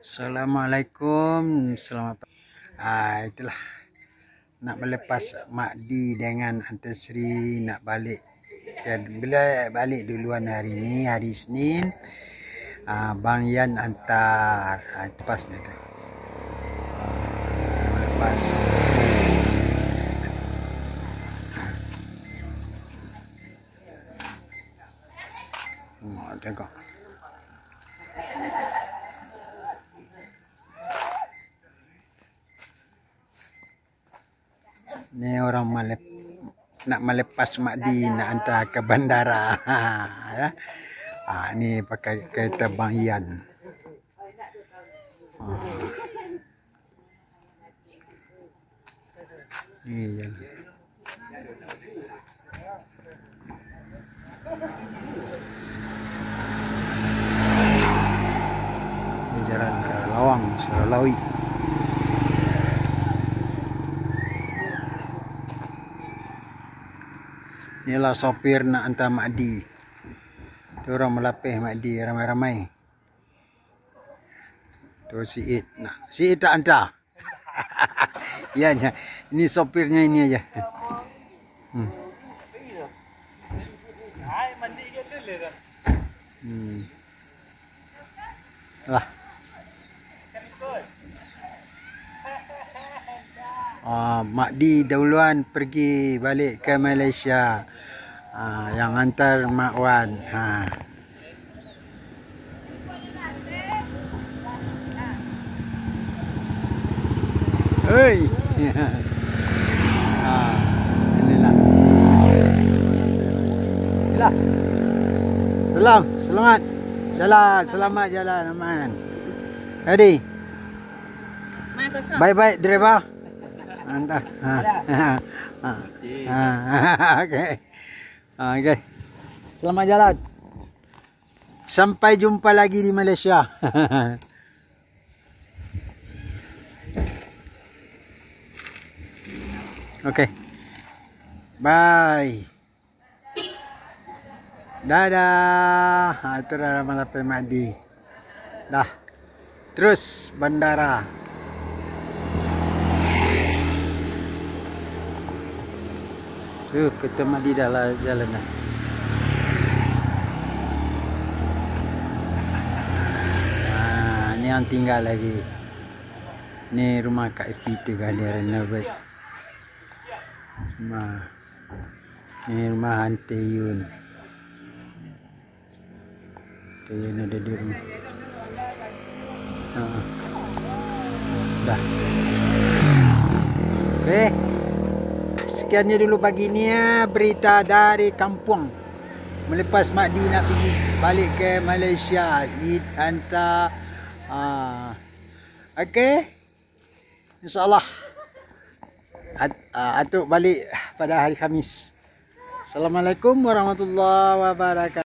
Assalamualaikum, selamat pagi. Itulah nak melepas Mak Di dengan Anton Sri nak balik. Dan bila balik duluan hari ni, hari Isnin, Bang Yan antar. Itu pasnya tu. Lepas. Tengok. Ni orang nak melepas Mak Di nak hantar ke bandara. Ya. Ni pakai kereta Bang Yan. Ni jalan. Ni jalan ke Lawang, Seralawi. Inilah sopir nak hantar Mak Di. Tu orang melapih Mak Di ramai-ramai. Tu si Id nak. Si Id tak hantar. Ya, ini sopirnya ini aja. Lah. Mak Di dahuluan pergi balik ke Malaysia. Yang hantar Mak Wan. Hei. Inilah. Inilah. Selamat jalan, selamat jalan aman. Ready? Bye-bye driver. Hantar. Okey. Okey. Selamat jalan. Sampai jumpa lagi di Malaysia. Okey. Bye. Dadah. Itu dah Malapay Mak Di. Dah. Terus bandara. Kita Mak Di dah lah jalan dah. Ni yang tinggal lagi. Ni rumah Kak Epi tu kan dia renovate. Ni rumah Ante Yun. Ante Yun ada di rumah. Dah. Okey. Sekiannya dulu pagi ni ya, berita dari kampung. Melepas Mak Di nak pergi balik ke Malaysia. Id hantar. Okey. InsyaAllah. Atuk balik pada hari Khamis. Assalamualaikum warahmatullahi wabarakatuh.